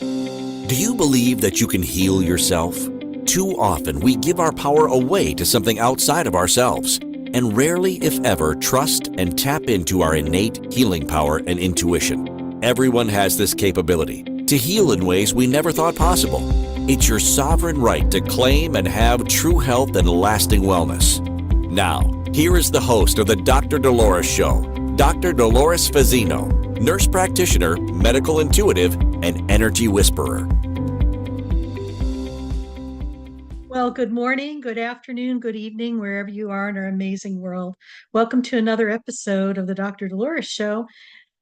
Do you believe that you can heal yourself? Too often we give our power away to something outside of ourselves, and rarely, if ever, trust and tap into our innate healing power and intuition. Everyone has this capability to heal in ways we never thought possible. It's your sovereign right to claim and have true health and lasting wellness. Now, here is the host of the Dr. Dolores Show, Dr. Dolores Fazzino, nurse practitioner, medical intuitive, and energy whisperer. Well, good morning, good afternoon, good evening, wherever you are in our amazing world. Welcome to another episode of the Dr. Dolores Show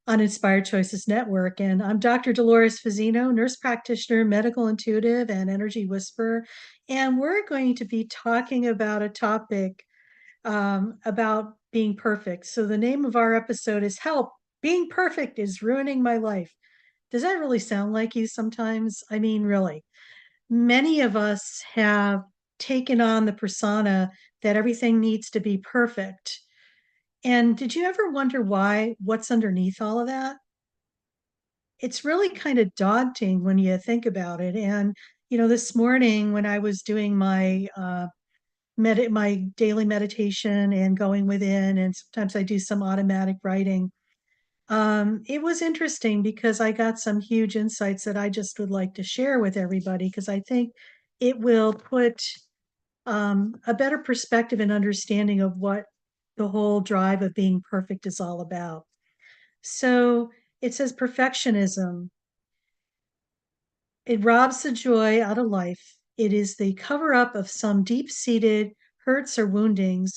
on Inspired Choices Network. And I'm Dr. Dolores Fazzino, nurse practitioner, medical intuitive, and energy whisperer. And we're going to be talking about a topic about being perfect. So the name of our episode is Help, Being Perfect is Ruining My Life. Does that really sound like you sometimes? I mean, really. Many of us have taken on the persona that everything needs to be perfect. And did you ever wonder what's underneath all of that? It's really kind of daunting when you think about it. And, this morning when I was doing my daily meditation and going within, and sometimes I do some automatic writing. It was interesting because I got some huge insights that I just would like to share with everybody because I think it will put a better perspective and understanding of what the whole drive of being perfect is all about. So it says perfectionism. It robs the joy out of life. It is the cover up of some deep seated hurts or woundings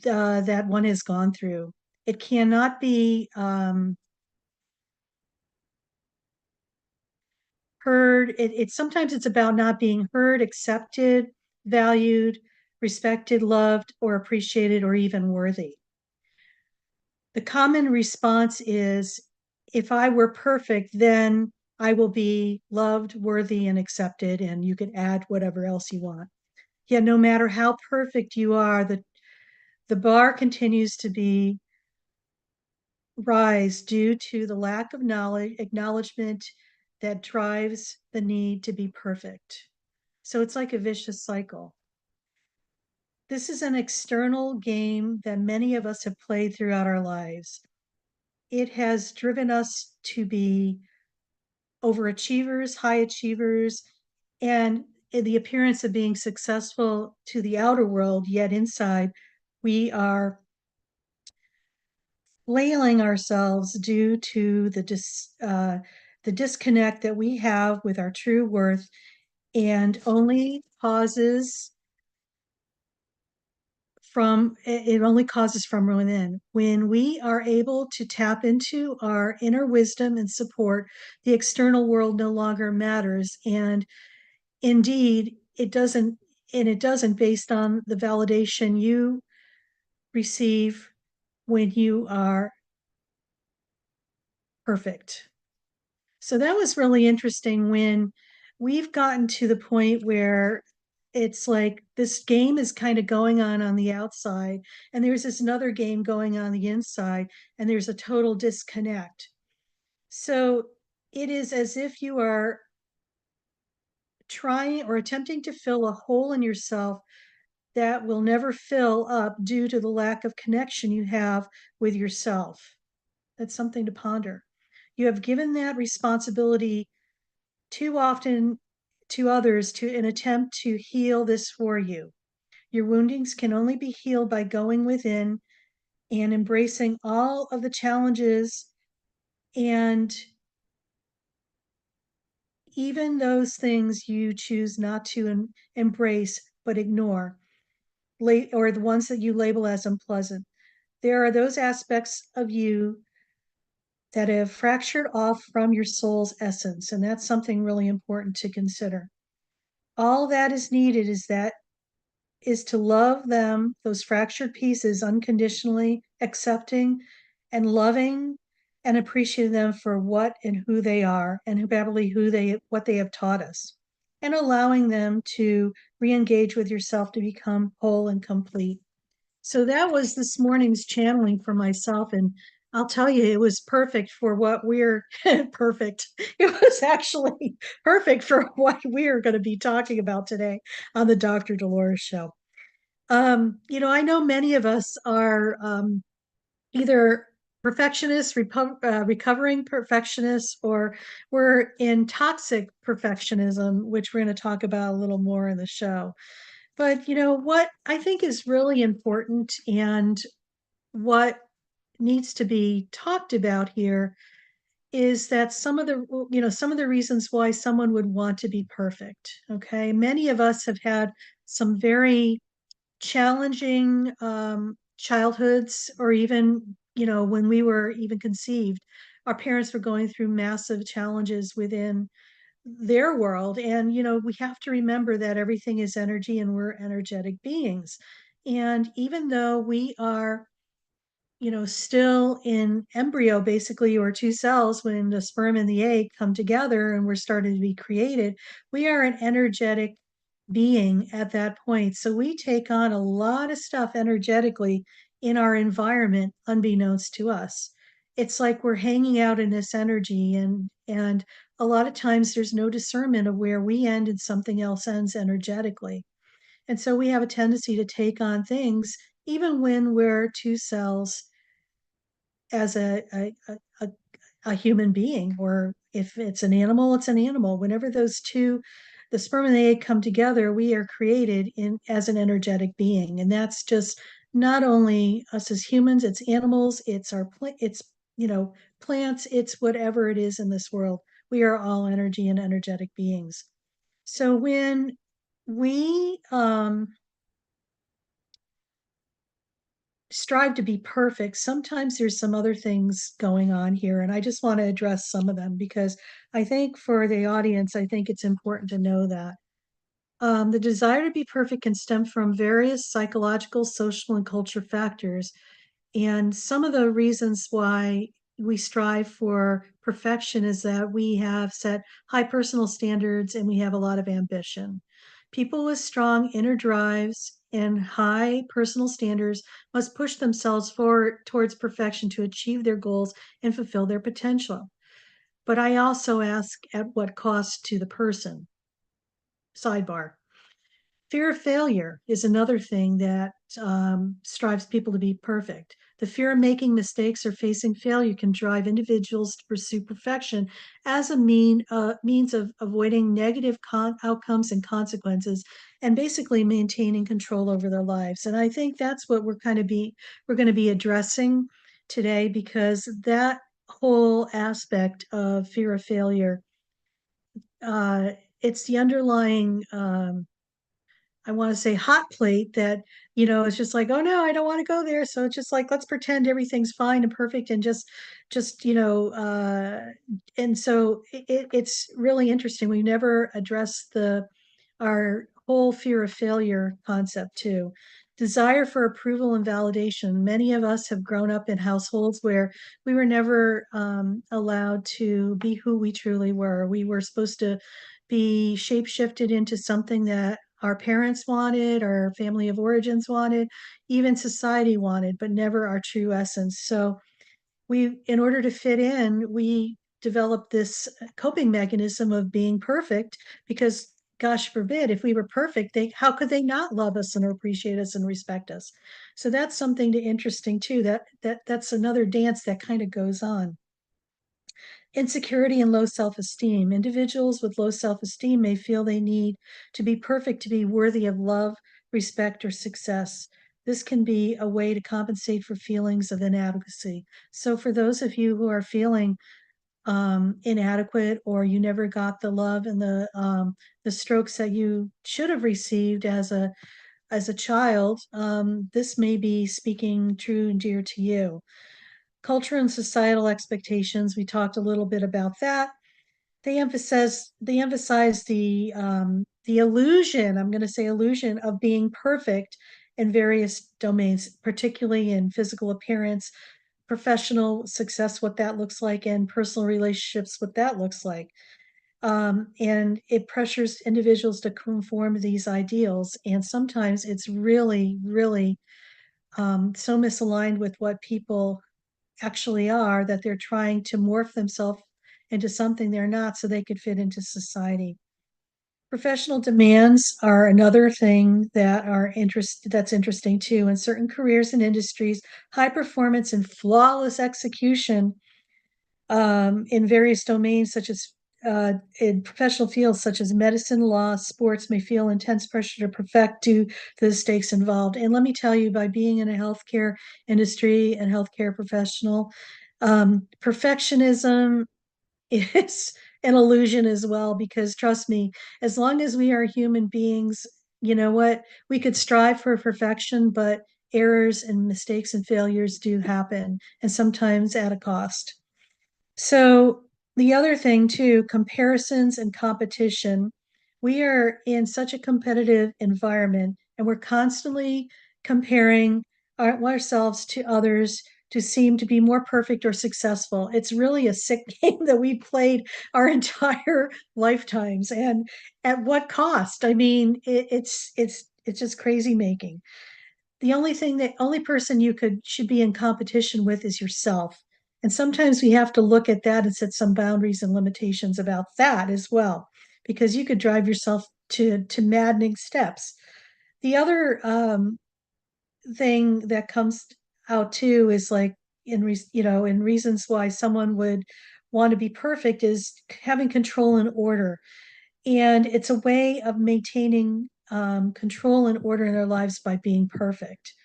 that one has gone through. It cannot be heard. Sometimes it's about not being heard, accepted, valued, respected, loved, or appreciated, or even worthy. The common response is, if I were perfect, then I will be loved, worthy, and accepted, and you can add whatever else you want. Yet no matter how perfect you are, the bar continues to be rise due to the lack of knowledge, acknowledgement that drives the need to be perfect. So it's like a vicious cycle. This is an external game that many of us have played throughout our lives. It has driven us to be overachievers, high achievers, and in the appearance of being successful to the outer world, yet inside we are flailing ourselves due to the disconnect that we have with our true worth, and it only causes from within. When we are able to tap into our inner wisdom and support, the external world no longer matters. And indeed, it doesn't based on the validation you receive when you are perfect. So that was really interesting when we've gotten to the point where it's like this game is kind of going on the outside, and there's this another game going on the inside, and there's a total disconnect. So it is as if you are trying or attempting to fill a hole in yourself that will never fill up due to the lack of connection you have with yourself. That's something to ponder. You have given that responsibility too often to others to an attempt to heal this for you. Your woundings can only be healed by going within and embracing all of the challenges and even those things you choose not to embrace but ignore, or the ones that you label as unpleasant. There are those aspects of you that have fractured off from your soul's essence, and that's something really important to consider. All that is needed is to love them, those fractured pieces, unconditionally, accepting and loving and appreciating them for what and who they are, and probably what they have taught us, and allowing them to re-engage with yourself to become whole and complete. So that was this morning's channeling for myself, and I'll tell you, it was perfect for what we're perfect. It was actually perfect for what we're going to be talking about today on the Dr. Dolores Show. I know many of us are either perfectionists, recovering perfectionists, or we're in toxic perfectionism, which we're going to talk about a little more in the show. But what I think is really important and what needs to be talked about here is that some of the reasons why someone would want to be perfect. Okay, many of us have had some very challenging childhoods, or even when we were even conceived, our parents were going through massive challenges within their world. And we have to remember that everything is energy and we're energetic beings. And even though we are still in embryo, basically, or two cells, when the sperm and the egg come together and we're starting to be created, we are an energetic being at that point. So we take on a lot of stuff energetically in our environment, unbeknownst to us. It's like we're hanging out in this energy, and a lot of times there's no discernment of where we end and something else ends energetically. And so we have a tendency to take on things even when we're two cells as a human being, or if it's an animal, it's an animal. Whenever those two, the sperm and the egg, come together, we are created in as an energetic being. And that's just not only us as humans, it's animals, it's it's plants, it's whatever it is in this world. We are all energy and energetic beings. So when we strive to be perfect, sometimes there's some other things going on here. And I just want to address some of them because I think for the audience, I think it's important to know that. The desire to be perfect can stem from various psychological, social, and culture factors. And some of the reasons why we strive for perfection is that we have set high personal standards and we have a lot of ambition. People with strong inner drives and high personal standards must push themselves forward towards perfection to achieve their goals and fulfill their potential. But I also ask, at what cost to the person? Sidebar. Fear of failure is another thing that strives people to be perfect. The fear of making mistakes or facing failure can drive individuals to pursue perfection as a means of avoiding negative outcomes and consequences, and basically maintaining control over their lives. And I think that's what we're going to be addressing today, because that whole aspect of fear of failure, uh, it's the underlying I want to say hot plate that, it's just like, oh no, I don't want to go there. So it's just like, let's pretend everything's fine and perfect and just, and so it's really interesting. We never address our whole fear of failure concept too. Desire for approval and validation. Many of us have grown up in households where we were never allowed to be who we truly were. We were supposed to be shapeshifted into something that our parents wanted, our family of origins wanted, even society wanted, but never our true essence. So in order to fit in, we developed this coping mechanism of being perfect, because gosh forbid, if we were perfect, how could they not love us and appreciate us and respect us? So that's something interesting too. That's another dance that kind of goes on. Insecurity and low self esteem. Individuals with low self esteem may feel they need to be perfect to be worthy of love, respect, or success. This can be a way to compensate for feelings of inadequacy. So, for those of you who are feeling inadequate, or you never got the love and the strokes that you should have received as a child, this may be speaking true and dear to you. Culture and societal expectations. We talked a little bit about that. They emphasize the illusion. I'm going to say illusion of being perfect in various domains, particularly in physical appearance, professional success, what that looks like, and personal relationships, what that looks like. And it pressures individuals to conform to these ideals. And sometimes it's really, really so misaligned with what people actually are, that they're trying to morph themselves into something they're not so they could fit into society. Professional demands are another thing that's interesting too. In certain careers and industries, high performance and flawless execution in various domains, such as in professional fields such as medicine, law, sports, may feel intense pressure to perfect due to the stakes involved. And let me tell you, by being in a healthcare industry and healthcare professional, perfectionism is an illusion as well, because trust me, as long as we are human beings, you know what? We could strive for perfection, but errors and mistakes and failures do happen, and sometimes at a cost. So the other thing too, comparisons and competition. We are in such a competitive environment, and we're constantly comparing ourselves to others to seem to be more perfect or successful. It's really a sick game that we played our entire lifetimes. And at what cost? I mean, it's just crazy making. The only person you could should be in competition with is yourself. And sometimes we have to look at that and set some boundaries and limitations about that as well, because you could drive yourself to maddening steps. The other thing that comes out too is like in reasons why someone would want to be perfect is having control and order, and it's a way of maintaining control and order in their lives by being perfect.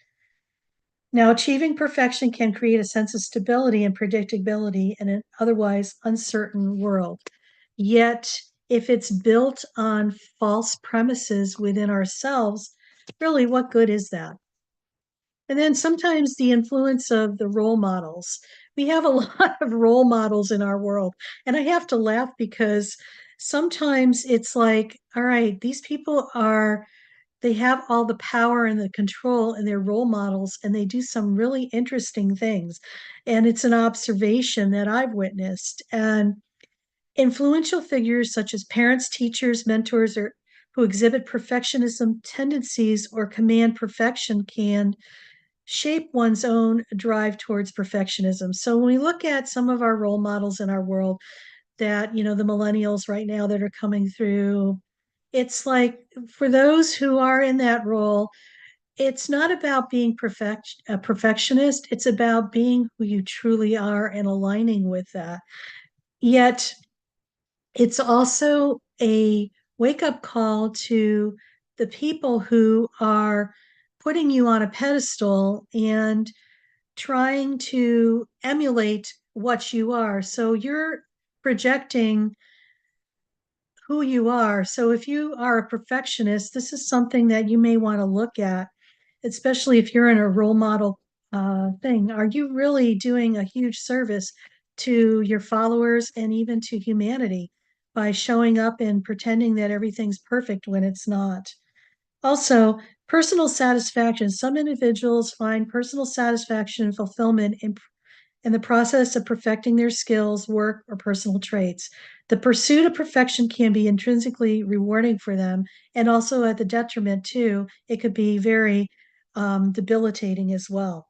Now, achieving perfection can create a sense of stability and predictability in an otherwise uncertain world. Yet, if it's built on false premises within ourselves, really, what good is that? And then sometimes the influence of the role models. We have a lot of role models in our world. And I have to laugh because sometimes it's like, all right, these people they have all the power and the control and they're role models and they do some really interesting things. And it's an observation that I've witnessed. And influential figures such as parents, teachers, mentors, or who exhibit perfectionism tendencies or command perfection can shape one's own drive towards perfectionism. So when we look at some of our role models in our world, that, the millennials right now that are coming through, it's like for those who are in that role, it's not about being a perfectionist. It's about being who you truly are and aligning with that. Yet it's also a wake up call to the people who are putting you on a pedestal and trying to emulate what you are. So you're projecting who you are. So if you are a perfectionist, this is something that you may want to look at, especially if you're in a role model thing. Are you really doing a huge service to your followers and even to humanity by showing up and pretending that everything's perfect when it's not? Also, personal satisfaction. Some individuals find personal satisfaction and fulfillment in the process of perfecting their skills, work, or personal traits. The pursuit of perfection can be intrinsically rewarding for them, and also at the detriment, too. It could be very debilitating as well.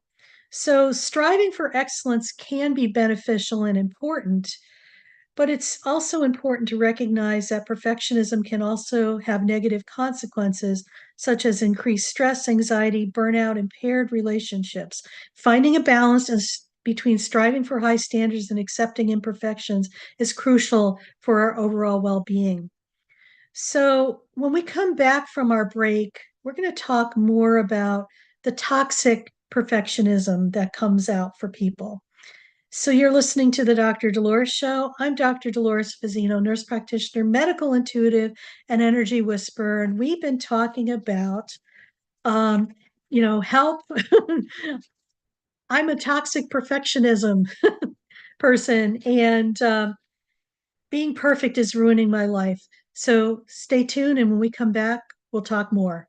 So, striving for excellence can be beneficial and important, but it's also important to recognize that perfectionism can also have negative consequences, such as increased stress, anxiety, burnout, impaired relationships. Finding a balance between striving for high standards and accepting imperfections is crucial for our overall well being. So, when we come back from our break, we're going to talk more about the toxic perfectionism that comes out for people. So you're listening to the Dr. Dolores Show. I'm Dr. Dolores Fazzino, nurse practitioner, medical intuitive, and energy whisperer. And we've been talking about, help. I'm a toxic perfectionism person, and being perfect is ruining my life. So stay tuned, and when we come back, we'll talk more.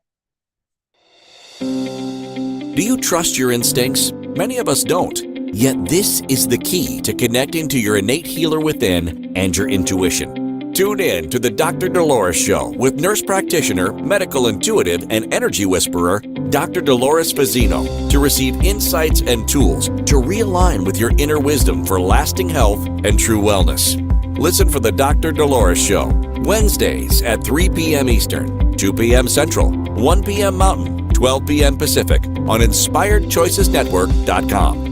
Do you trust your instincts? Many of us don't. Yet this is the key to connecting to your innate healer within and your intuition. Tune in to the Dr. Dolores Show with nurse practitioner, medical intuitive, and energy whisperer, Dr. Dolores Fazzino, to receive insights and tools to realign with your inner wisdom for lasting health and true wellness. Listen for the Dr. Dolores Show, Wednesdays at 3 p.m. Eastern, 2 p.m. Central, 1 p.m. Mountain, 12 p.m. Pacific on InspiredChoicesNetwork.com.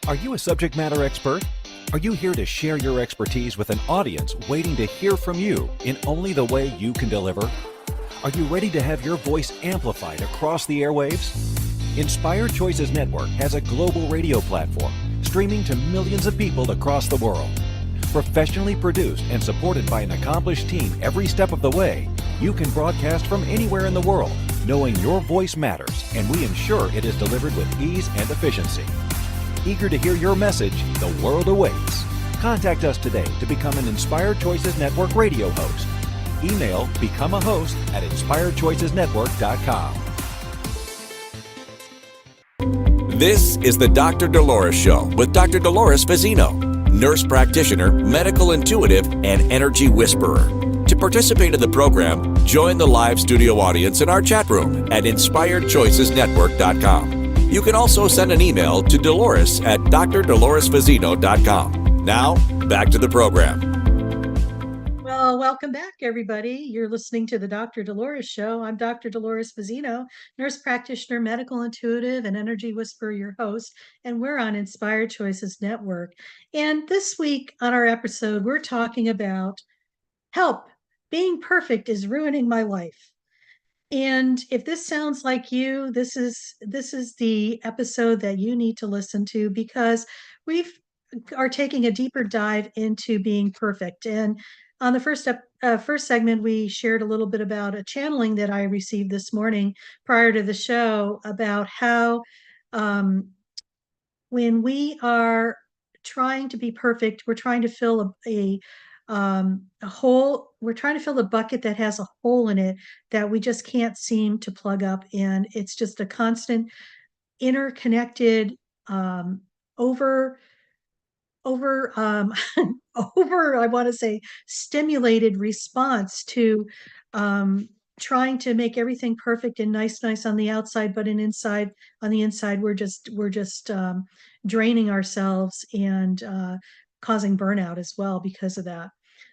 Are you a subject matter expert? Are you here to share your expertise with an audience waiting to hear from you in only the way you can deliver? Are you ready to have your voice amplified across the airwaves? Inspired Choices Network has a global radio platform streaming to millions of people across the world. Professionally produced and supported by an accomplished team every step of the way, you can broadcast from anywhere in the world, knowing your voice matters, and we ensure it is delivered with ease and efficiency. Eager to hear your message, the world awaits. Contact us today to become an Inspired Choices Network radio host. Email become a host at inspiredchoicesnetwork.com. This is the Dr. Dolores Show with Dr. Dolores Fazzino, nurse practitioner, medical intuitive, and energy whisperer. To participate in the program, join the live studio audience in our chat room at inspiredchoicesnetwork.com. You can also send an email to Dolores at drdoloresfazzino.com. Now, back to the program. Well, welcome back, everybody. You're listening to the Dr. Dolores Show. I'm Dr. Dolores Fazzino, nurse practitioner, medical intuitive, and energy whisperer, your host, and we're on Inspired Choices Network. And this week on our episode, we're talking about help. Being perfect is ruining my life. And if this sounds like you, this is the episode that you need to listen to, because we've are taking a deeper dive into being perfect. And on the first segment, we shared a little bit about a channeling that I received this morning prior to the show about how um, when we are trying to be perfect, we're trying to fill a hole. We're trying to fill a bucket that has a hole in it that we just can't seem to plug up, and it's just a constant interconnected um, over over over I want to say stimulated response to um, trying to make everything perfect and nice on the outside, but on the inside we're just draining ourselves and causing burnout as well because of that.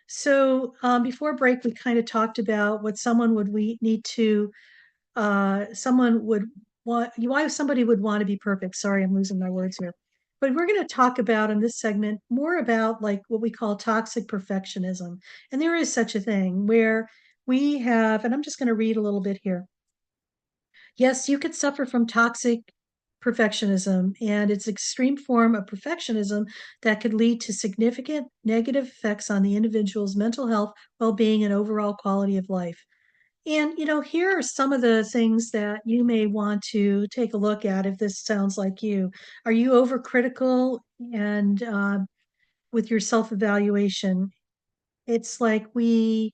So before break, we kind of talked about what we need to someone would why somebody would want to be perfect. Sorry, I'm losing my words here. But we're going to talk about in this segment more about like what we call toxic perfectionism. And there is such a thing where we have, and I'm just going to read a little bit here. Yes, you could suffer from toxic perfectionism, and it's extreme form of perfectionism that could lead to significant negative effects on the individual's mental health, well-being, and overall quality of life. And, here are some of the things that you may want to take a look at if this sounds like you. Are you overcritical and with your self-evaluation? It's like we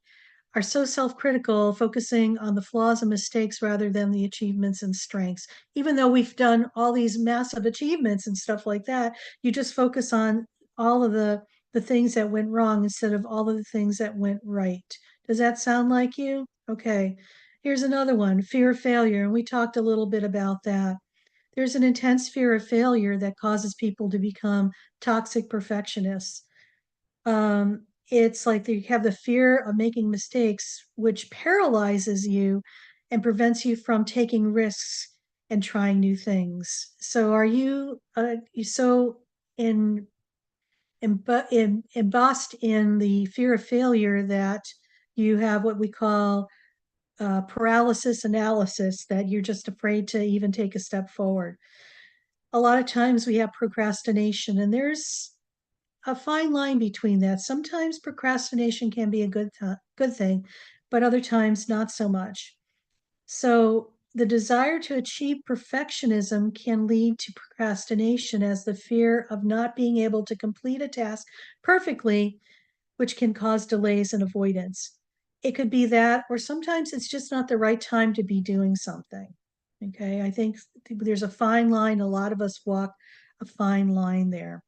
are so self-critical, focusing on the flaws and mistakes rather than the achievements and strengths. Even though we've done all these massive achievements and stuff like that, you just focus on all of the things that went wrong instead of all of the things that went right. Does that sound like you? Okay. Here's another one, fear of failure. And we talked a little bit about that. There's an intense fear of failure that causes people to become toxic perfectionists. It's like you have the fear of making mistakes, which paralyzes you and prevents you from taking risks and trying new things. So, are you so in, embossed in the fear of failure that you have what we call paralysis analysis, that you're just afraid to even take a step forward? A lot of times we have procrastination, and there's a fine line between that. Sometimes procrastination can be a good thing, but other times not so much. So the desire to achieve perfectionism can lead to procrastination, as the fear of not being able to complete a task perfectly, which can cause delays and avoidance. It could be that, or sometimes it's just not the right time to be doing something. Okay. I think there's a fine line. A lot of us walk a fine line there.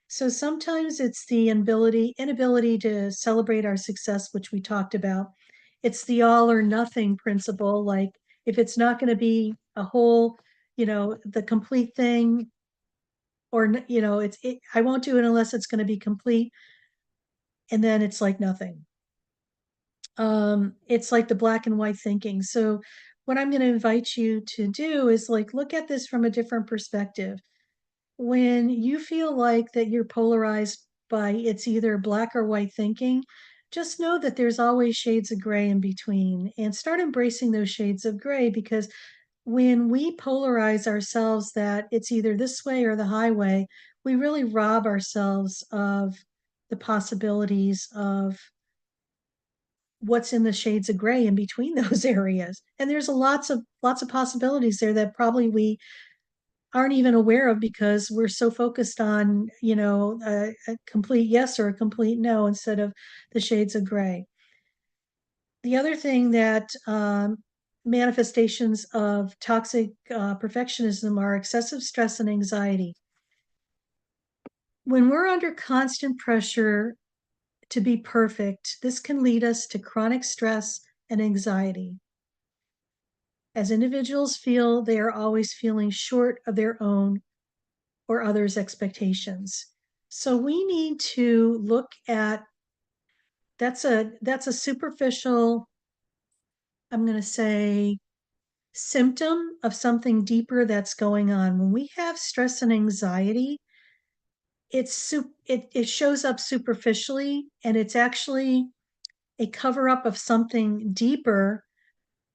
So sometimes it's the inability to celebrate our success, which we talked about. It's the all or nothing principle. Like if it's not going to be a whole, the complete thing, or I won't do it unless it's going to be complete, and then it's like nothing. It's like the black and white thinking. So what I'm going to invite you to do is like look at this from a different perspective. When you feel like that you're polarized by it's either black or white thinking, just know that there's always shades of gray in between, and start embracing those shades of gray, because when we polarize ourselves that it's either this way or the highway, we really rob ourselves of the possibilities of what's in the shades of gray in between those areas. And there's lots of possibilities there that probably we aren't even aware of because we're so focused on, a complete yes or a complete no instead of the shades of gray. The other thing that manifestations of toxic perfectionism are excessive stress and anxiety. When we're under constant pressure to be perfect, this can lead us to chronic stress and anxiety. As individuals feel they are always feeling short of their own or others' expectations. So we need to look at that's a superficial, I'm going to say, symptom of something deeper that's going on. When we have stress and anxiety, it shows up superficially, and it's actually a cover up of something deeper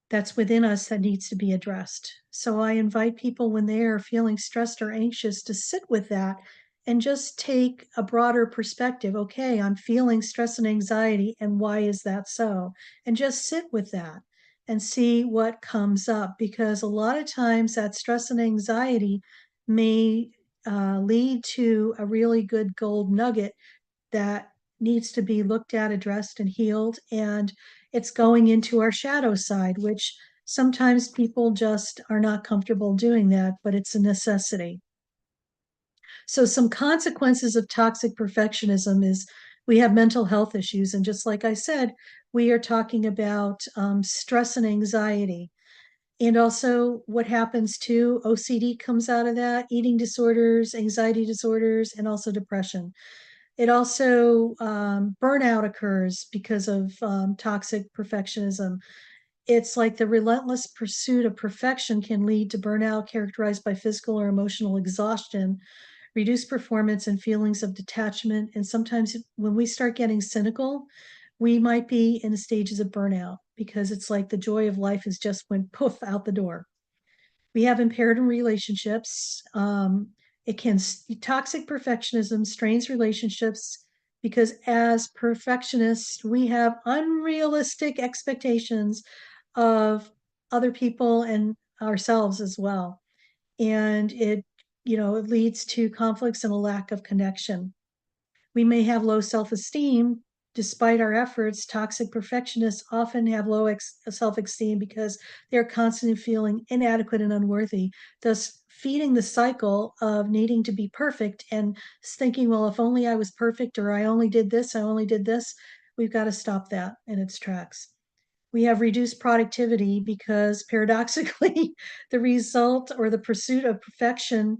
that's within us that needs to be addressed. So I invite people when they are feeling stressed or anxious to sit with that and just take a broader perspective. Okay, I'm feeling stress and anxiety, and why is that so? And just sit with that and see what comes up, because a lot of times that stress and anxiety may lead to a really good gold nugget that needs to be looked at, addressed, and healed. And it's going into our shadow side, which sometimes people just are not comfortable doing that, but it's a necessity. So, some consequences of toxic perfectionism is we have mental health issues. And just like I said, we are talking about stress and anxiety. And also, what happens to OCD comes out of that, eating disorders, anxiety disorders, and also depression. It also burnout occurs because of toxic perfectionism. It's like the relentless pursuit of perfection can lead to burnout characterized by physical or emotional exhaustion, reduced performance, and feelings of detachment. And sometimes when we start getting cynical, we might be in stages of burnout because it's like the joy of life has just went poof out the door. We have impaired relationships. It can Toxic perfectionism strains relationships because as perfectionists, we have unrealistic expectations of other people and ourselves as well. And it leads to conflicts and a lack of connection. We may have low self-esteem. Despite our efforts, toxic perfectionists often have low self-esteem because they're constantly feeling inadequate and unworthy, thus feeding the cycle of needing to be perfect and thinking, well, if only I was perfect, or I only did this, I only did this. We've got to stop that in its tracks. We have reduced productivity because paradoxically, the result or the pursuit of perfection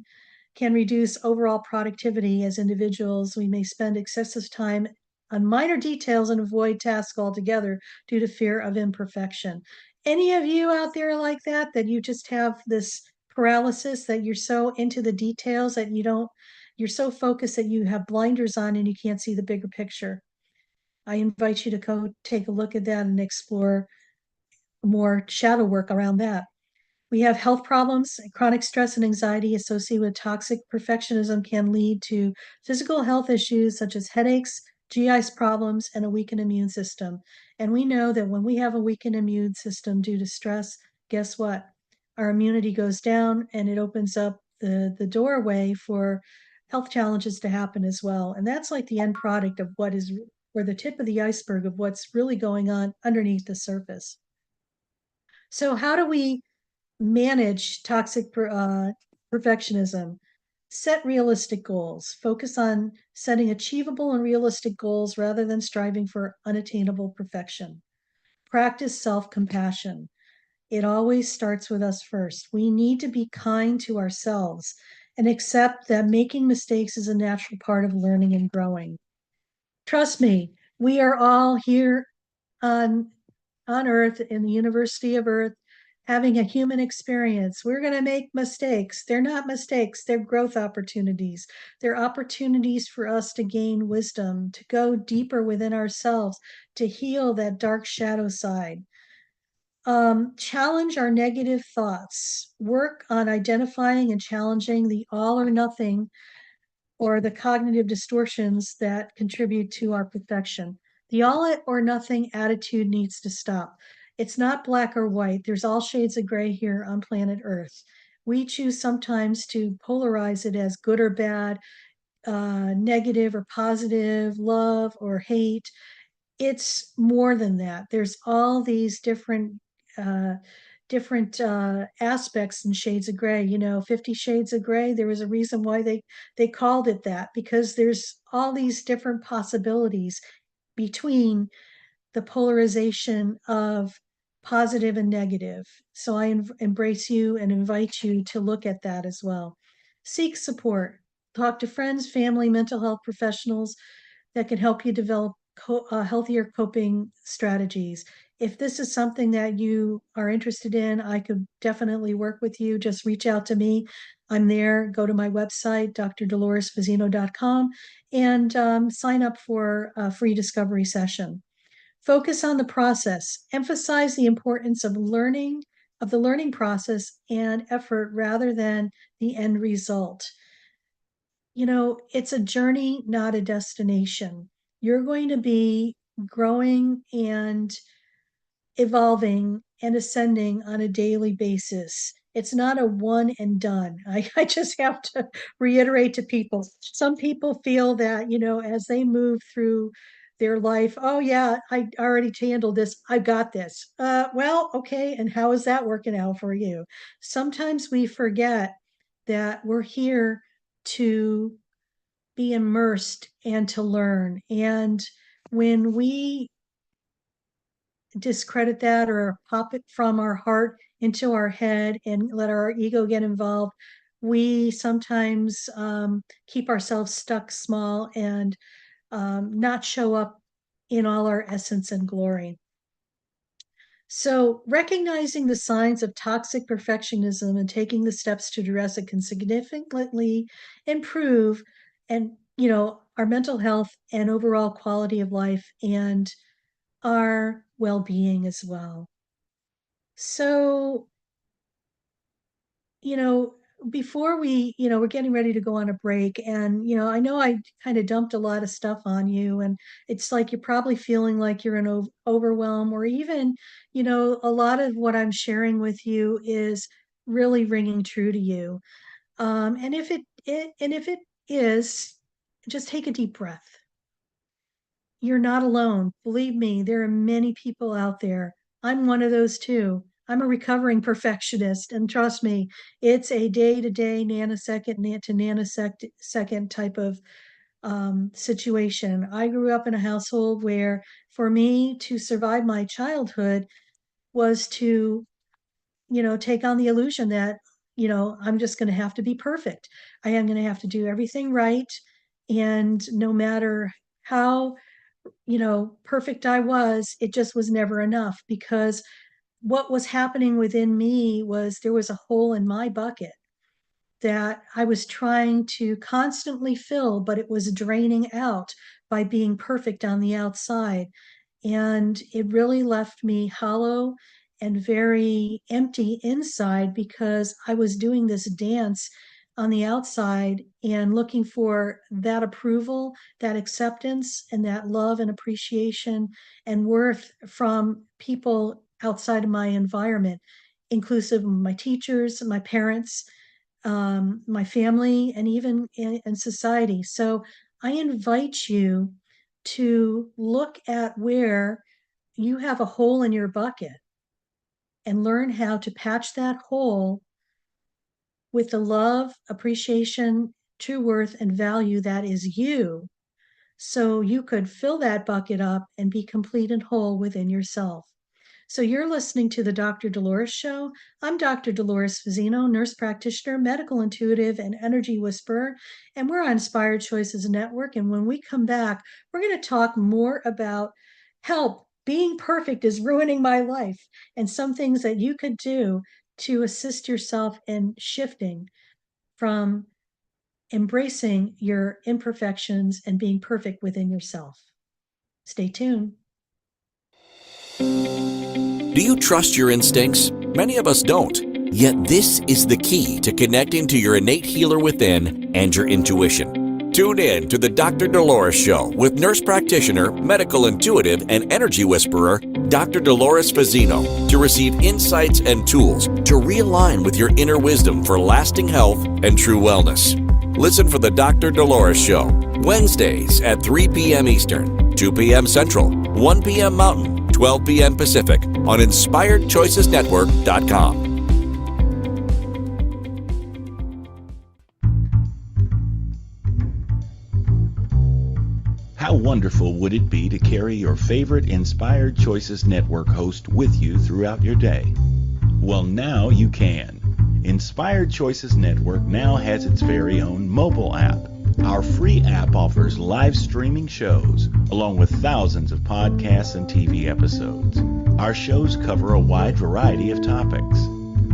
can reduce overall productivity as individuals. We may spend excessive time on minor details and avoid tasks altogether due to fear of imperfection. Any of you out there like that you just have this paralysis, that you're so into the details that you're so focused that you have blinders on and you can't see the bigger picture? I invite you to go take a look at that and explore more shadow work around that. We have health problems. Chronic stress and anxiety associated with toxic perfectionism can lead to physical health issues such as headaches, GI problems, and a weakened immune system. And we know that when we have a weakened immune system due to stress, guess what? Our immunity goes down, and it opens up the doorway for health challenges to happen as well. And that's like the end product of what is, or the tip of the iceberg of what's really going on underneath the surface. So, how do we manage toxic perfectionism. Set realistic goals. Focus on setting achievable and realistic goals rather than striving for unattainable perfection. Practice self compassion. It always starts with us first. We need to be kind to ourselves and accept that making mistakes is a natural part of learning and growing. Trust me, we are all here on Earth in the University of Earth having a human experience. We're going to make mistakes. They're not mistakes, they're growth opportunities. They're opportunities for us to gain wisdom, to go deeper within ourselves, to heal that dark shadow side. Challenge our negative thoughts. Work on identifying and challenging the all or nothing or the cognitive distortions that contribute to our perfection. The all or nothing attitude needs to stop. It's not black or white. There's all shades of gray here on planet Earth. We choose sometimes to polarize it as good or bad, negative or positive, love or hate. It's more than that. There's all these uh, different aspects and shades of gray. 50 Shades of Gray. There was a reason why they called it that, because there's all these different possibilities between the polarization of positive and negative. So I embrace you and invite you to look at that as well. Seek support. Talk to friends, family, mental health professionals that can help you develop healthier coping strategies. If this is something that you are interested in, I could definitely work with you. Just reach out to me. I'm there. Go to my website, drdoloresfazzino.com, and sign up for a free discovery session. Focus on the process. Emphasize the importance of the learning process and effort rather than the end result. It's a journey, not a destination. You're going to be growing and evolving and ascending on a daily basis. It's not a one and done. I just have to reiterate to people. Some people feel that, as they move through their life, oh, yeah, I already handled this. I got this. Well, okay. And how is that working out for you? Sometimes we forget that we're here to be immersed and to learn. And when we discredit that or pop it from our heart into our head and let our ego get involved, we sometimes keep ourselves stuck small and not show up in all our essence and glory. So, recognizing the signs of toxic perfectionism and taking the steps to address it can significantly improve and our mental health and overall quality of life and our well-being as well. So, you know, before we're getting ready to go on a break, and I know I kind of dumped a lot of stuff on you, and it's like you're probably feeling like you're in overwhelm, or even, a lot of what I'm sharing with you is really ringing true to you. And if it is, just take a deep breath. You're not alone. Believe me, there are many people out there. I'm one of those too. I'm a recovering perfectionist, and trust me, it's a day-to-day, nanosecond to nanosecond type of situation. I grew up in a household where, for me to survive my childhood, was to, take on the illusion that, I'm just going to have to be perfect. I am going to have to do everything right, and no matter how perfect I was, it just was never enough, because what was happening within me was there was a hole in my bucket that I was trying to constantly fill, but it was draining out by being perfect on the outside. And it really left me hollow and very empty inside, because I was doing this dance on the outside and looking for that approval, that acceptance, and that love and appreciation and worth from people outside of my environment, inclusive of my teachers, my parents, my family, and even in society. So I invite you to look at where you have a hole in your bucket and learn how to patch that hole with the love, appreciation, true worth, and value that is you, so you could fill that bucket up and be complete and whole within yourself. So you're listening to the Dr. Dolores Show. I'm Dr. Dolores Fazzino, nurse practitioner, medical intuitive, and energy whisperer, and we're on Inspired Choices Network. And when we come back, we're going to talk more about help. Being perfect is ruining my life, and some things that you could do to assist yourself in shifting from embracing your imperfections and being perfect within yourself. Stay tuned. Do you trust your instincts? Many of us don't. Yet this is the key to connecting to your innate healer within and your intuition. Tune in to the Dr. Dolores Show with nurse practitioner, medical intuitive, and energy whisperer, Dr. Dolores Fazzino, to receive insights and tools to realign with your inner wisdom for lasting health and true wellness. Listen for the Dr. Dolores Show, Wednesdays at 3 p.m. Eastern, 2 p.m. Central, 1 p.m. Mountain, 12 p.m. Pacific on InspiredChoicesNetwork.com. How wonderful would it be to carry your favorite Inspired Choices Network host with you throughout your day? Well, now you can. Inspired Choices Network now has its very own mobile app. Our free app offers live streaming shows, along with thousands of podcasts and TV episodes. Our shows cover a wide variety of topics.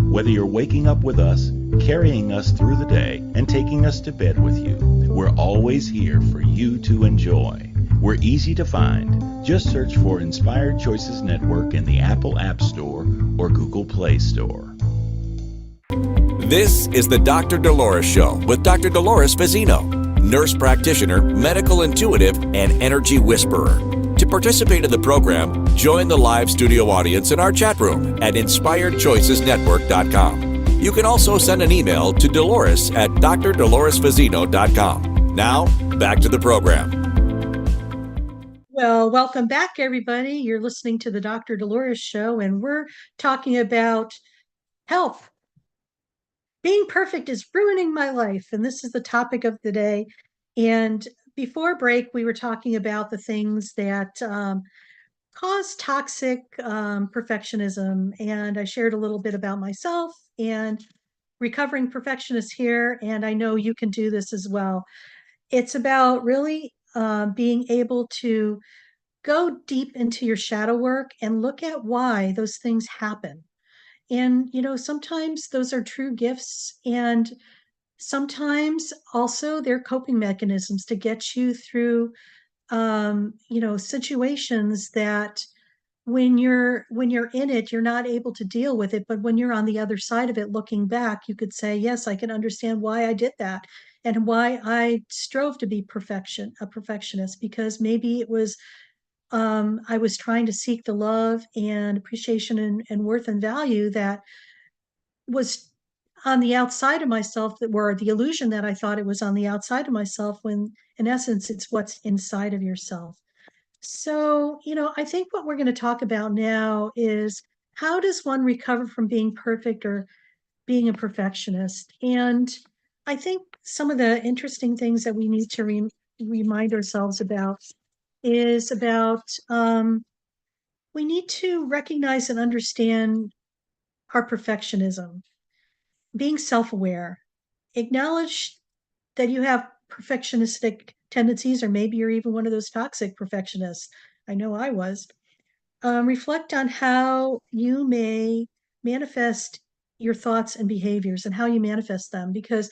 Whether you're waking up with us, carrying us through the day, and taking us to bed with you, we're always here for you to enjoy. We're easy to find. Just search for Inspired Choices Network in the Apple App Store or Google Play Store. This is the Dr. Dolores Show with Dr. Dolores Fazzino, nurse practitioner, medical intuitive, and energy whisperer. To participate in the program, join the live studio audience in our chat room at InspiredChoicesNetwork.com. You can also send an email to Dolores at drdoloresfazzino.com. Now, back to the program. Well, welcome back, everybody. You're listening to the Dr. Dolores Show, and we're talking about health. Being perfect is ruining my life, and this is the topic of the day. And before break, we were talking about the things that cause toxic perfectionism, and I shared a little bit about myself and recovering perfectionist here, and I know you can do this as well. It's about really being able to go deep into your shadow work and look at why those things happen. And, sometimes those are true gifts, and sometimes also they're coping mechanisms to get you through, situations that when you're in it, you're not able to deal with it. But when you're on the other side of it, looking back, you could say, yes, I can understand why I did that and why I strove to be a perfectionist, because maybe it was I was trying to seek the love and appreciation and worth and value that was on the outside of myself, that were the illusion that I thought it was on the outside of myself, when in essence, it's what's inside of yourself. So, I think what we're going to talk about now is, how does one recover from being perfect or being a perfectionist? And I think some of the interesting things that we need to remind ourselves about is about we need to recognize and understand our perfectionism, being self aware, acknowledge that you have perfectionistic tendencies, or maybe you're even one of those toxic perfectionists. I know I was. Reflect on how you may manifest your thoughts and behaviors and how you manifest them, because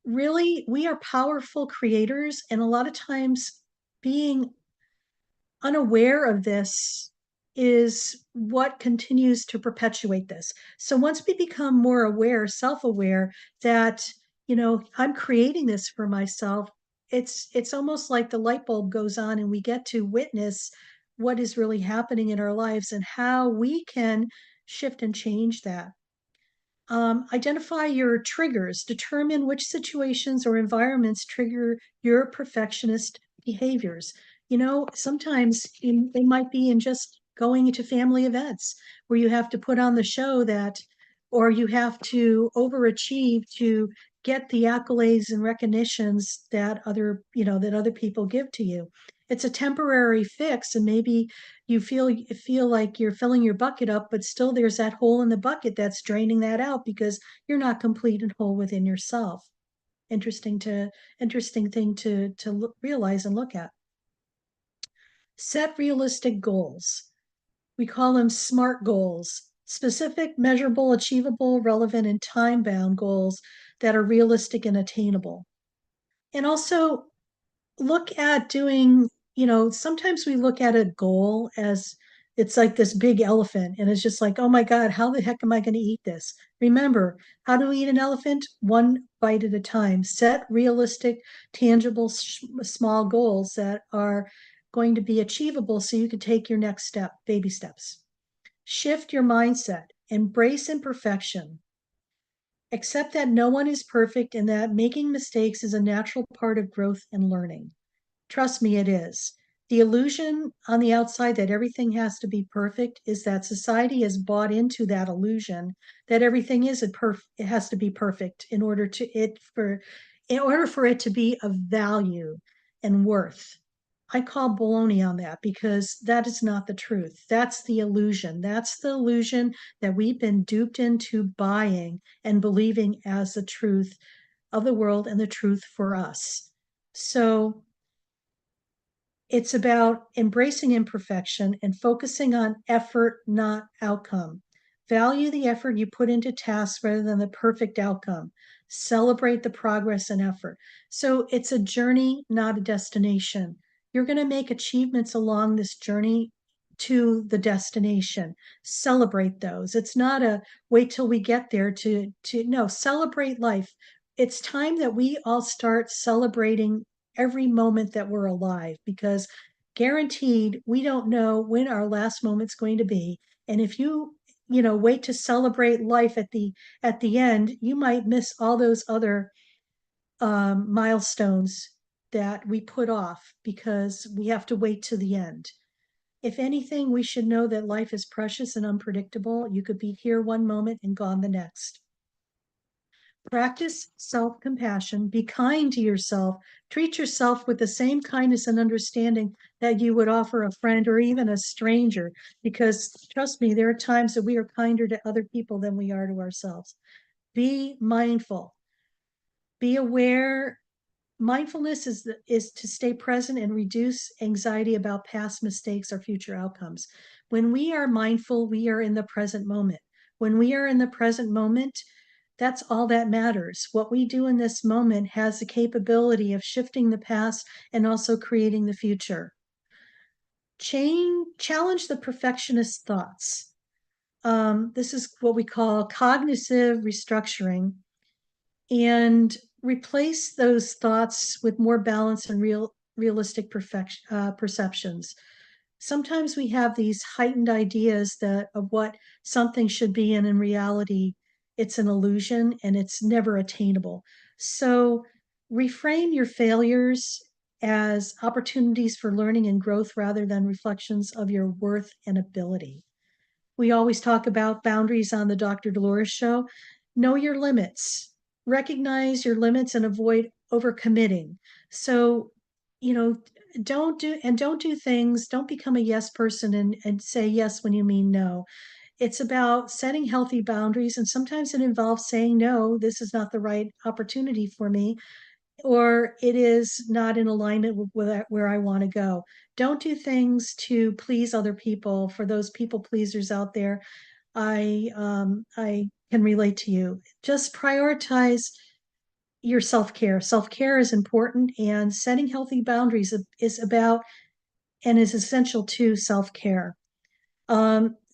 really we are powerful creators, and a lot of times being unaware of this is what continues to perpetuate this. So once we become more aware, self-aware, that, I'm creating this for myself, it's almost like the light bulb goes on and we get to witness what is really happening in our lives and how we can shift and change that. Identify your triggers. Determine which situations or environments trigger your perfectionist behaviors. Sometimes they might be in just going to family events where you have to put on the show that, or you have to overachieve to get the accolades and recognitions that other people give to you. It's a temporary fix, and maybe you feel like you're filling your bucket up, but still there's that hole in the bucket that's draining that out because you're not complete and whole within yourself. Interesting thing to realize and look at. Set realistic goals. We call them SMART goals: specific, measurable, achievable, relevant, and time-bound goals that are realistic and attainable. And also look at doing, sometimes we look at a goal as it's like this big elephant, and it's just like, oh my God, how the heck am I going to eat this? Remember, how do we eat an elephant? One bite at a time. Set realistic, tangible, small goals that are going to be achievable so you can take your next step, baby steps. Shift your mindset, embrace imperfection. Accept that no one is perfect and that making mistakes is a natural part of growth and learning. Trust me, it is. The illusion on the outside that everything has to be perfect is that society has bought into that illusion that everything it has to be perfect in order for it to be of value and worth. I call baloney on that because that is not the truth. That's the illusion. That's the illusion that we've been duped into buying and believing as the truth of the world and the truth for us. So it's about embracing imperfection and focusing on effort, not outcome. Value the effort you put into tasks rather than the perfect outcome. Celebrate the progress and effort. So it's a journey, not a destination. You're going to make achievements along this journey to the destination. Celebrate those. It's not a wait till we get there to no, celebrate life. It's time that we all start celebrating every moment that we're alive, because guaranteed we don't know when our last moment's going to be. And if you wait to celebrate life at the end, you might miss all those other milestones that we put off because we have to wait to the end. If anything, we should know that life is precious and unpredictable. You could be here one moment and gone the next. Practice self-compassion. Be kind to yourself. Treat yourself with the same kindness and understanding that you would offer a friend or even a stranger, because trust me, there are times that we are kinder to other people than we are to ourselves. Be mindful. Be aware. Mindfulness is to stay present and reduce anxiety about past mistakes or future outcomes. When we are mindful, we are in the present moment. When we are in the present moment, that's all that matters. What we do in this moment has the capability of shifting the past and also creating the future. Challenge the perfectionist thoughts. This is what we call cognitive restructuring, and replace those thoughts with more balance and realistic perceptions. Sometimes we have these heightened ideas of what something should be, and in reality, it's an illusion and it's never attainable. So reframe your failures as opportunities for learning and growth rather than reflections of your worth and ability. We always talk about boundaries on the Dr. Dolores Show. Know your limits, recognize your limits, and avoid overcommitting. So, don't do things, don't become a yes person and say yes when you mean no. It's about setting healthy boundaries, and sometimes it involves saying, no, this is not the right opportunity for me, or it is not in alignment with where I want to go. Don't do things to please other people. For those people pleasers out there, I can relate to you. Just prioritize your self-care. Self-care is important, and setting healthy boundaries is about and is essential to self-care.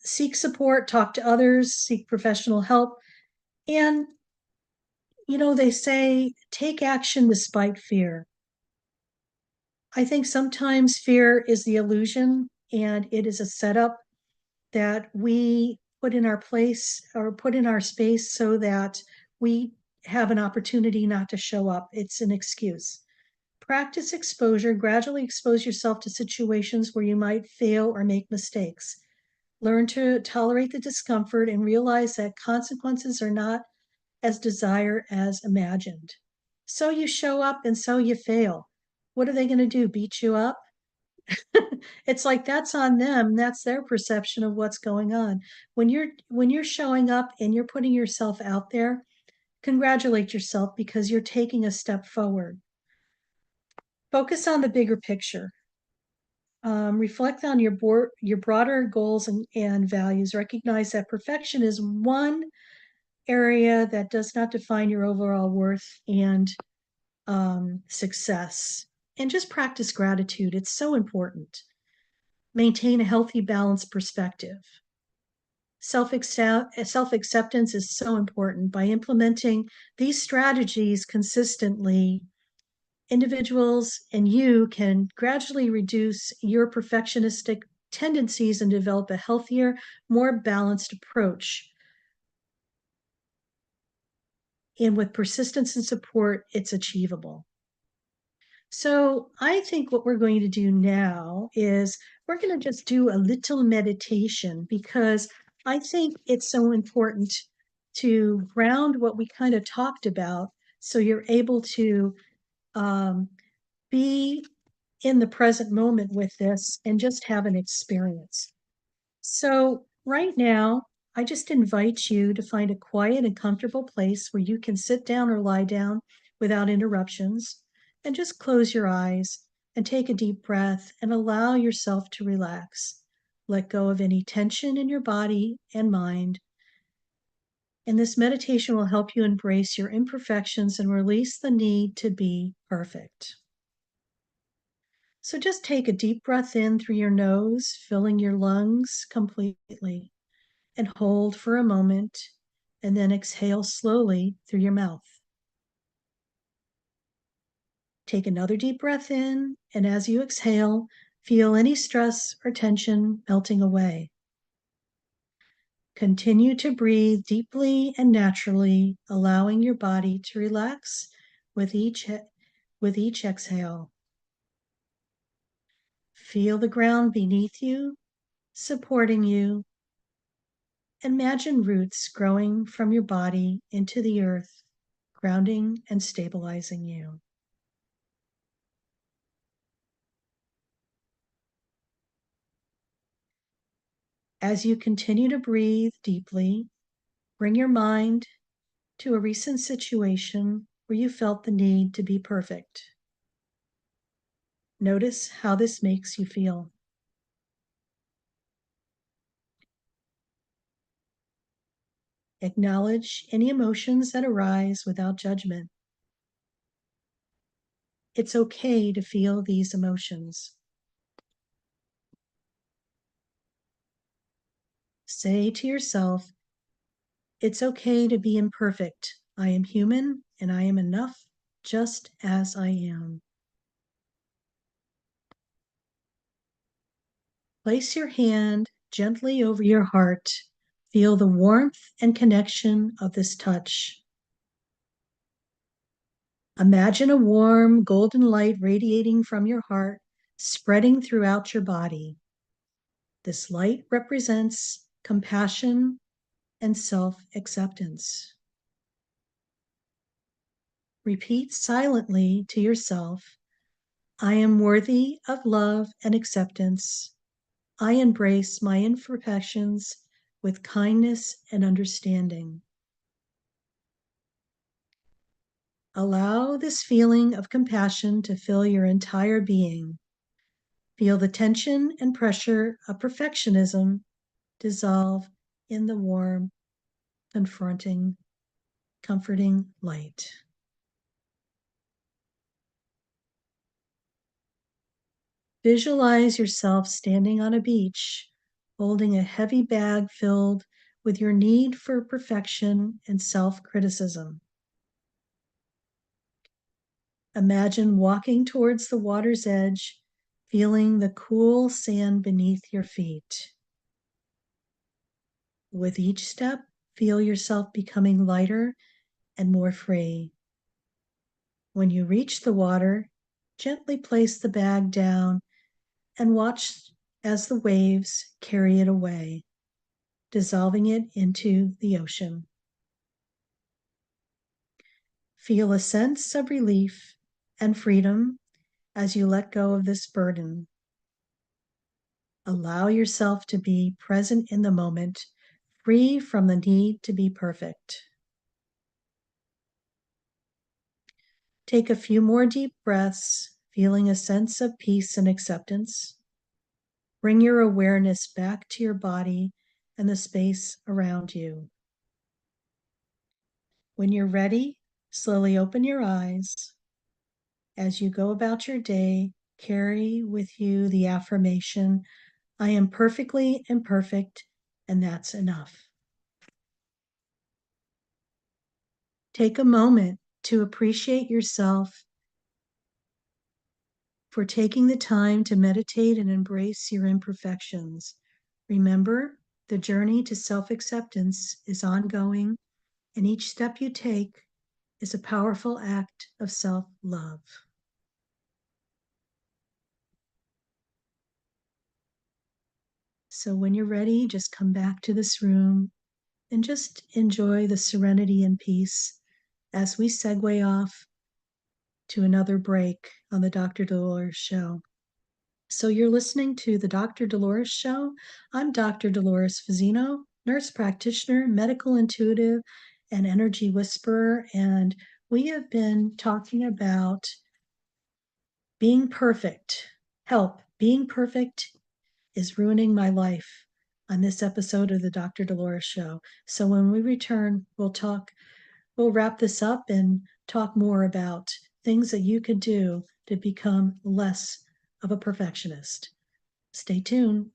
Seek support, talk to others, seek professional help. And, they say take action despite fear. I think sometimes fear is the illusion, and it is a setup that we put in our place or put in our space so that we have an opportunity not to show up. It's an excuse. Practice exposure. Gradually expose yourself to situations where you might fail or make mistakes. Learn to tolerate the discomfort and realize that consequences are not as desired as imagined. So you show up and so you fail. What are they going to do? Beat you up? It's like that's on them. That's their perception of what's going on. When you're showing up and you're putting yourself out there, congratulate yourself because you're taking a step forward. Focus on the bigger picture. Reflect on your broader goals and values. Recognize that perfection is one area that does not define your overall worth and success. And just practice gratitude. It's so important. Maintain a healthy, balanced perspective. Self-acceptance is so important. By implementing these strategies consistently, individuals and you can gradually reduce your perfectionistic tendencies and develop a healthier, more balanced approach. And with persistence and support, it's achievable. So I think what we're going to do now is we're going to just do a little meditation because I think it's so important to ground what we kind of talked about so you're able to be in the present moment with this and just have an experience. So, right now, I just invite you to find a quiet and comfortable place where you can sit down or lie down without interruptions and just close your eyes and take a deep breath and allow yourself to relax. Let go of any tension in your body and mind. And this meditation will help you embrace your imperfections and release the need to be perfect. So just take a deep breath in through your nose, filling your lungs completely, and hold for a moment, and then exhale slowly through your mouth. Take another deep breath in, and as you exhale, feel any stress or tension melting away. Continue to breathe deeply and naturally, allowing your body to relax with each exhale. Feel the ground beneath you, supporting you. Imagine roots growing from your body into the earth, grounding and stabilizing you. As you continue to breathe deeply, bring your mind to a recent situation where you felt the need to be perfect. Notice how this makes you feel. Acknowledge any emotions that arise without judgment. It's okay to feel these emotions. Say to yourself, it's okay to be imperfect. I am human and I am enough just as I am. Place your hand gently over your heart. Feel the warmth and connection of this touch. Imagine a warm golden light radiating from your heart, spreading throughout your body. This light represents compassion and self-acceptance. Repeat silently to yourself, I am worthy of love and acceptance. I embrace my imperfections with kindness and understanding. Allow this feeling of compassion to fill your entire being. Feel the tension and pressure of perfectionism dissolve in the warm, comforting light. Visualize yourself standing on a beach, holding a heavy bag filled with your need for perfection and self-criticism. Imagine walking towards the water's edge, feeling the cool sand beneath your feet. With each step, feel yourself becoming lighter and more free. When you reach the water, gently place the bag down and watch as the waves carry it away. dissolving it into the ocean. Feel a sense of relief and freedom as you let go of this burden. Allow yourself to be present in the moment, free from the need to be perfect. Take a few more deep breaths, feeling a sense of peace and acceptance. Bring your awareness back to your body and the space around you. When you're ready, slowly open your eyes. As you go about your day, carry with you the affirmation, I am perfectly imperfect, and that's enough. Take a moment to appreciate yourself for taking the time to meditate and embrace your imperfections. Remember, the journey to self-acceptance is ongoing, and each step you take is a powerful act of self-love. So when you're ready, just come back to this room and just enjoy the serenity and peace as we segue off to another break on the Dr. Dolores Show. So you're listening to the Dr. Dolores Show. I'm Dr. Dolores Fazzino, nurse practitioner, medical intuitive, and energy whisperer. And we have been talking about being perfect. Help, being perfect is ruining my life on this episode of the Dr. Dolores Show. So when we return, we'll wrap this up and talk more about things that you could do to become less of a perfectionist. Stay tuned.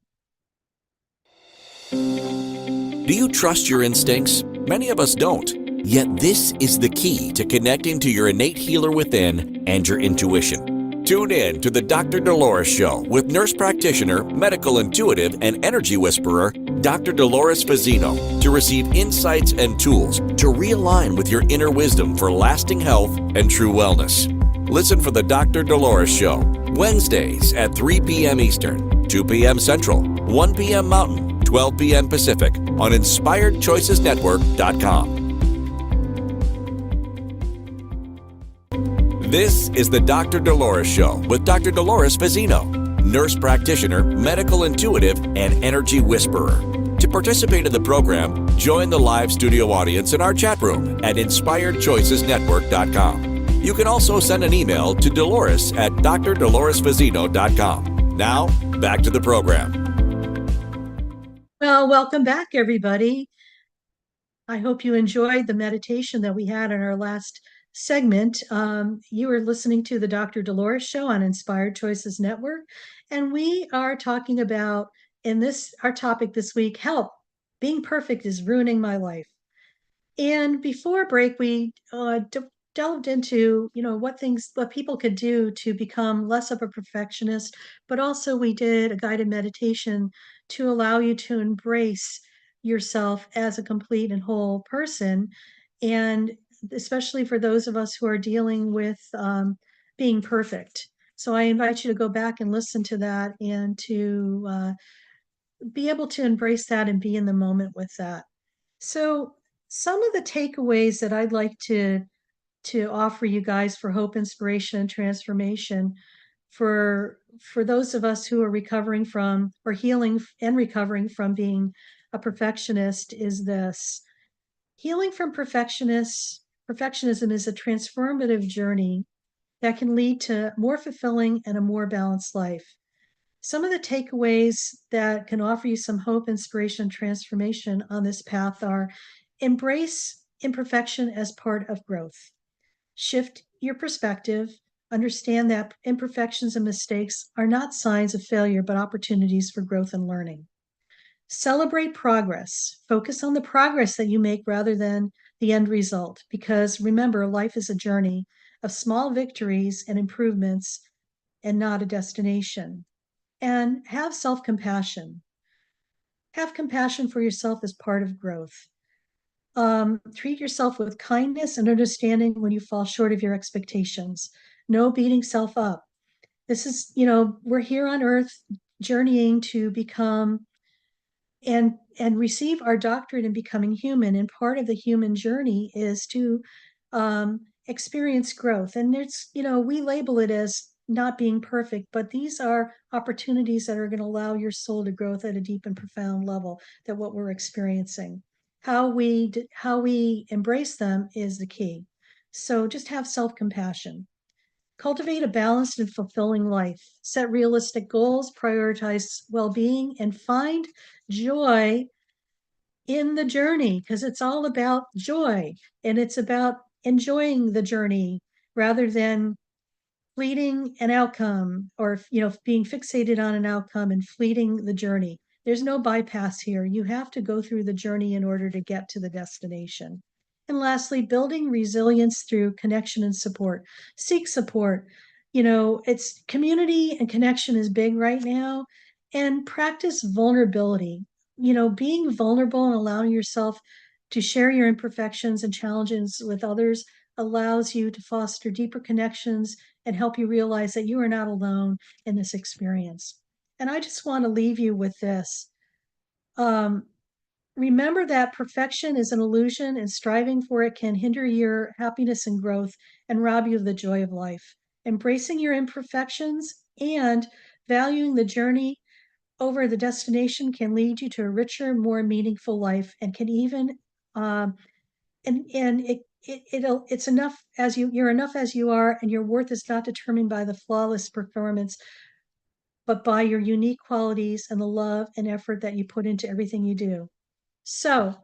Do you trust your instincts? Many of us don't. Yet this is the key to connecting to your innate healer within and your intuition. Tune in to the Dr. Dolores Show with nurse practitioner, medical intuitive, and energy whisperer, Dr. Dolores Fazzino, to receive insights and tools to realign with your inner wisdom for lasting health and true wellness. Listen for the Dr. Dolores Show, Wednesdays at 3 p.m. Eastern, 2 p.m. Central, 1 p.m. Mountain, 12 p.m. Pacific on InspiredChoicesNetwork.com. This is the Dr. Dolores Show with Dr. Dolores Fazzino, nurse practitioner, medical intuitive, and energy whisperer. To participate in the program, join the live studio audience in our chat room at InspiredChoicesNetwork.com. You can also send an email to Dolores at drdoloresfazzino.com. Now, back to the program. Well, welcome back, everybody. I hope you enjoyed the meditation that we had in our last segment. You are listening to the Dr. Dolores Show on Inspired Choices Network, and we are talking about, our topic this week, help. Being perfect is ruining my life. And before break, we delved into, what people could do to become less of a perfectionist, but also we did a guided meditation to allow you to embrace yourself as a complete and whole person. And especially for those of us who are dealing with being perfect. So I invite you to go back and listen to that and to be able to embrace that and be in the moment with that. So some of the takeaways that I'd like to offer you guys for hope, inspiration, and transformation for those of us who are recovering from or healing and recovering from being a perfectionist is this. Healing from perfectionism is a transformative journey that can lead to more fulfilling and a more balanced life. Some of the takeaways that can offer you some hope, inspiration, transformation on this path are: embrace imperfection as part of growth. Shift your perspective. Understand that imperfections and mistakes are not signs of failure, but opportunities for growth and learning. Celebrate progress. Focus on the progress that you make rather than the end result, because remember, life is a journey of small victories and improvements and not a destination. And have self-compassion. Have compassion for yourself as part of growth. Treat yourself with kindness and understanding when you fall short of your expectations. No beating self up. This is, we're here on earth journeying to become and receive our doctorate in becoming human. And part of the human journey is to experience growth. And it's, we label it as not being perfect, but these are opportunities that are going to allow your soul to grow at a deep and profound level that what we're experiencing. How we embrace them is the key. So just have self-compassion. Cultivate a balanced and fulfilling life. Set realistic goals, prioritize well-being, and find joy in the journey, because it's all about joy and it's about enjoying the journey rather than fleeting an outcome, or being fixated on an outcome and fleeting the journey. There's no bypass here. You have to go through the journey in order to get to the destination. And lastly, building resilience through connection and support. Seek support. It's community and connection is big right now. And practice vulnerability. Being vulnerable and allowing yourself to share your imperfections and challenges with others allows you to foster deeper connections and help you realize that you are not alone in this experience. And I just want to leave you with this. Remember that perfection is an illusion, and striving for it can hinder your happiness and growth and rob you of the joy of life. Embracing your imperfections and valuing the journey over the destination can lead you to a richer, more meaningful life, and can even it's enough as you're enough as you are, and your worth is not determined by the flawless performance, but by your unique qualities and the love and effort that you put into everything you do. So,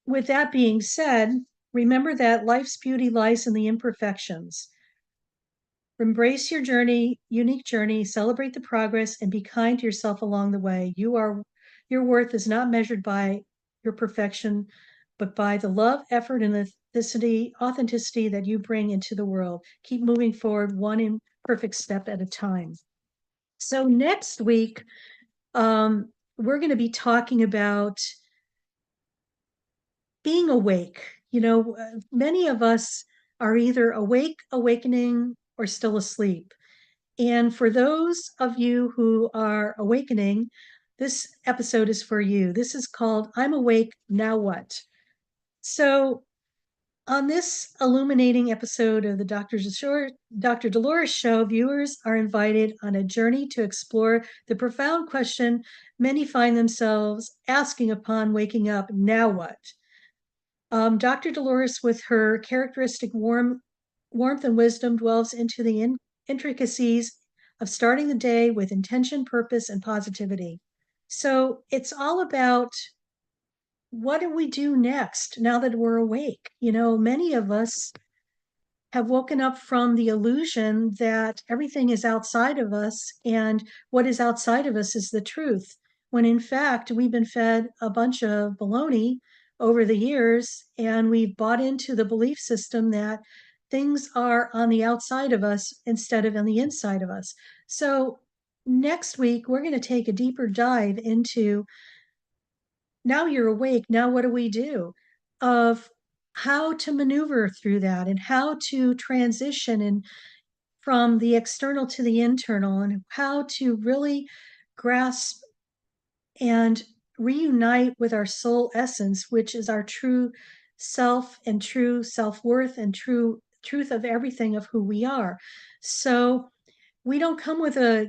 with that being said, remember that life's beauty lies in the imperfections. Embrace your unique journey, celebrate the progress, and be kind to yourself along the way. Your worth is not measured by your perfection, but by the love, effort, and authenticity that you bring into the world. Keep moving forward one imperfect step at a time. So next week, we're going to be talking about being awake. Many of us are either awake, awakening, or still asleep. And for those of you who are awakening, this episode is for you. This is called I'm Awake, Now What? So, on this illuminating episode of the Dr. Dolores Show, viewers are invited on a journey to explore the profound question many find themselves asking upon waking up, now what? Dr. Dolores, with her characteristic warmth and wisdom, dwells into the intricacies of starting the day with intention, purpose, and positivity. So it's all about what do we do next now that we're awake? Many of us have woken up from the illusion that everything is outside of us and what is outside of us is the truth, when in fact we've been fed a bunch of baloney over the years, and we've bought into the belief system that things are on the outside of us instead of on the inside of us. So next week, we're going to take a deeper dive into, now you're awake, now what do we do? Of how to maneuver through that and how to transition and from the external to the internal, and how to really grasp and reunite with our soul essence, which is our true self and true self-worth and truth of everything of who we are. So we don't come with a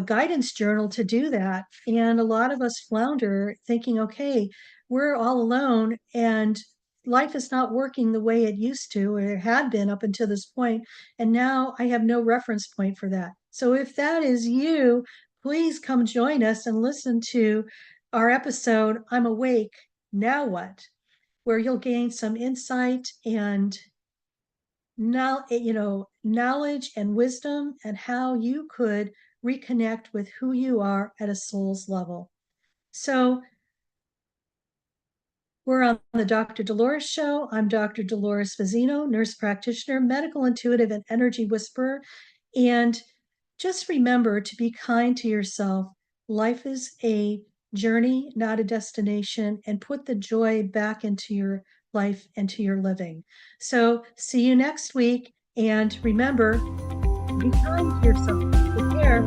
guidance journal to do that. And a lot of us flounder thinking, okay, we're all alone and life is not working the way it used to, or it had been up until this point. And now I have no reference point for that. So if that is you, please come join us and listen to our episode, I'm Awake, Now What? Where you'll gain some insight and knowledge and wisdom, and how you could reconnect with who you are at a soul's level. So we're on the Dr. Dolores Show. I'm Dr. Dolores Fazzino, nurse practitioner, medical intuitive, and energy whisperer. And just remember to be kind to yourself. Life is a journey, not a destination, and put the joy back into your life and to your living. So see you next week. And remember, be kind to yourself. Take care.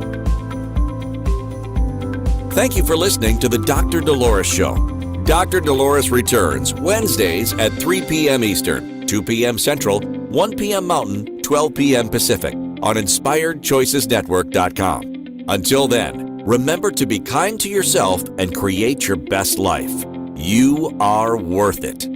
Thank you for listening to the Dr. Dolores Show. Dr. Dolores returns Wednesdays at 3 p.m. Eastern, 2 p.m. Central, 1 p.m. Mountain, 12 p.m. Pacific on InspiredChoicesNetwork.com. Until then, remember to be kind to yourself and create your best life. You are worth it.